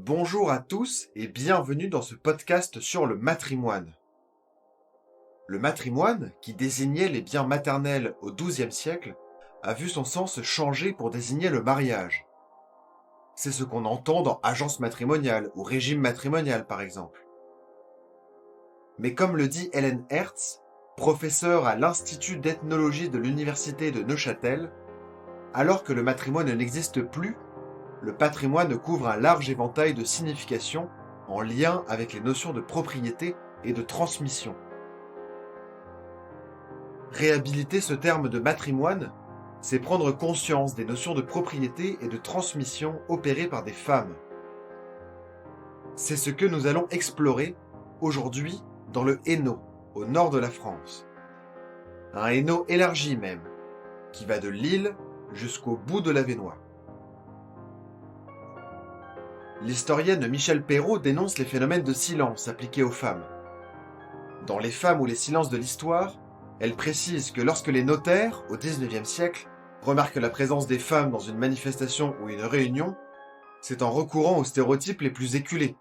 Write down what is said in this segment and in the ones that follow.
Bonjour à tous et bienvenue dans ce podcast sur le matrimoine. Le matrimoine, qui désignait les biens maternels au XIIe siècle, a vu son sens changer pour désigner le mariage. C'est ce qu'on entend dans agence matrimoniale ou régime matrimonial par exemple. Mais comme le dit Hélène Hertz, professeure à l'Institut d'ethnologie de l'Université de Neuchâtel, alors que le matrimoine n'existe plus, le patrimoine couvre un large éventail de significations en lien avec les notions de propriété et de transmission. Réhabiliter ce terme de matrimoine, c'est prendre conscience des notions de propriété et de transmission opérées par des femmes. C'est ce que nous allons explorer aujourd'hui dans le Hainaut, au nord de la France. Un Hainaut élargi même, qui va de Lille jusqu'au bout de l'Avesnois. L'historienne Michèle Perrault dénonce les phénomènes de silence appliqués aux femmes. Dans Les femmes ou les silences de l'histoire, elle précise que lorsque les notaires, au XIXe siècle, remarquent la présence des femmes dans une manifestation ou une réunion, c'est en recourant aux stéréotypes les plus éculés.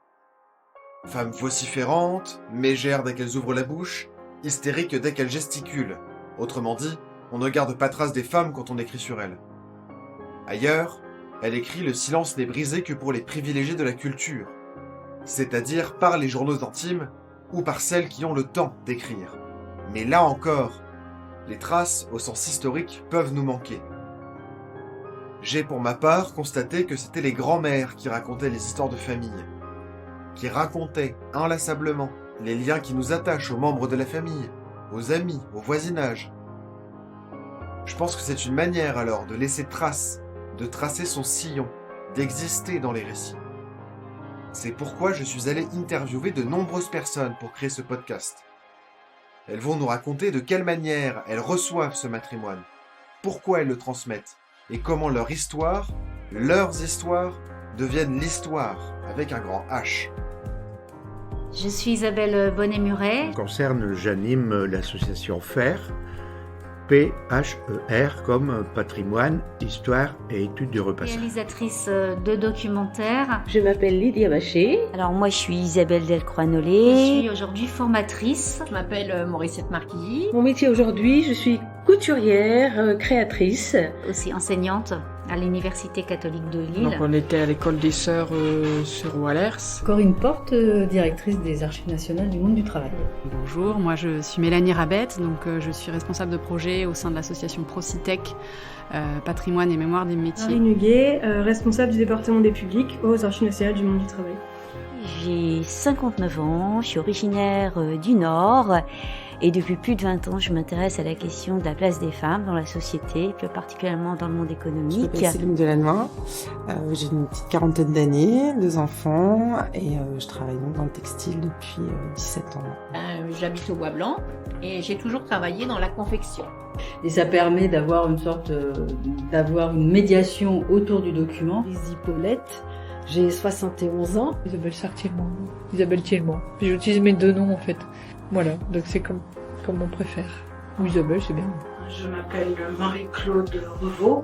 Femmes vociférantes, mégères dès qu'elles ouvrent la bouche, hystériques dès qu'elles gesticulent. Autrement dit, on ne garde pas trace des femmes quand on écrit sur elles. Ailleurs, elle écrit « Le silence n'est brisé que pour les privilégiés de la culture », c'est-à-dire par les journaux intimes ou par celles qui ont le temps d'écrire. Mais là encore, les traces, au sens historique, peuvent nous manquer. J'ai pour ma part constaté que c'était les grands-mères qui racontaient les histoires de famille, qui racontaient inlassablement les liens qui nous attachent aux membres de la famille, aux amis, au voisinage. Je pense que c'est une manière alors de laisser trace, de tracer son sillon, d'exister dans les récits. C'est pourquoi je suis allé interviewer de nombreuses personnes pour créer ce podcast. Elles vont nous raconter de quelle manière elles reçoivent ce matrimoine, pourquoi elles le transmettent, et comment leur histoire, leurs histoires, deviennent l'histoire, avec un grand H. Je suis Isabelle Bonnet-Muret. En concerne, j'anime l'association FER, P-H-E-R, comme patrimoine, histoire et études du repassage. Réalisatrice de documentaires. Je m'appelle Lydia Bachet. Alors moi je suis Isabelle Je Delcroix-Nollet. suis aujourd'hui formatrice. Je m'appelle Mauricette Marquis. Mon métier aujourd'hui, je suis couturière, créatrice. Aussi enseignante à l'Université catholique de Lille. Donc on était à l'école des Sœurs sur Wallers. Corinne Porte, directrice des Archives nationales du monde du travail. Bonjour, moi je suis Mélanie Rabette, donc je suis responsable de projet au sein de l'association Procitec, patrimoine et mémoire des métiers. Marie Nuguet, responsable du département des publics aux Archives nationales du monde du travail. J'ai 59 ans, je suis originaire du Nord et depuis plus de 20 ans je m'intéresse à la question de la place des femmes dans la société, plus particulièrement dans le monde Je économique. m'appelle Céline Delannoy, j'ai une petite quarantaine d'années, 2 enfants et je travaille donc dans le textile depuis 17 ans. J'habite au Bois Blanc et j'ai toujours travaillé dans la confection. Et ça permet d'avoir d'avoir une médiation autour du document. Lizzie Paulette, j'ai 71 ans. Isabelle Sartier-Moin, Isabelle Thielmoin. J'utilise mes deux noms en fait. Voilà, donc c'est comme on préfère. Ou Isabelle, c'est bien. Je m'appelle Marie-Claude Revaux.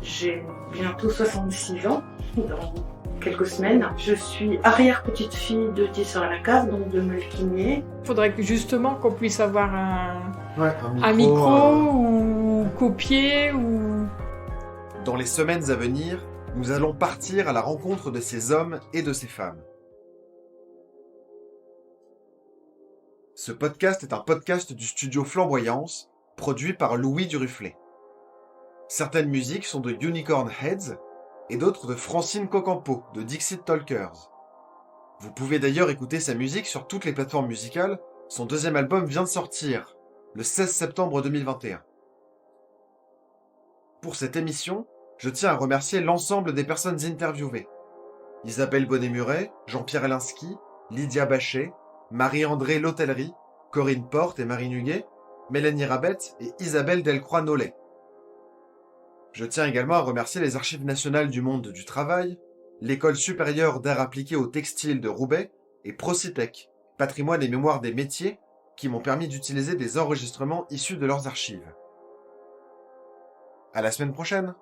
J'ai bientôt 66 ans, dans quelques semaines. Je suis arrière-petite-fille de Tissot à la cave, donc de Melquinier. Il faudrait justement qu'on puisse avoir un micro ou copier ou... Dans les semaines à venir, nous allons partir à la rencontre de ces hommes et de ces femmes. Ce podcast est un podcast du studio Flamboyance, produit par Louis Duruflé. Certaines musiques sont de Unicorn Heads et d'autres de Francine Cocampo de Dixit Talkers. Vous pouvez d'ailleurs écouter sa musique sur toutes les plateformes musicales, son deuxième album vient de sortir, le 16 septembre 2021. Pour cette émission, je tiens à remercier l'ensemble des personnes interviewées. Isabelle Bonnet-Muret, Jean-Pierre Alinsky, Lydia Bachet, Marie-André L'Hôtellerie, Corinne Porte et Marie Nuguet, Mélanie Rabette et Isabelle Delcroix-Nollet. Je tiens également à remercier les Archives nationales du monde du travail, l'École supérieure d'art appliqué au textile de Roubaix et Procitec, patrimoine et mémoire des métiers, qui m'ont permis d'utiliser des enregistrements issus de leurs archives. À la semaine prochaine!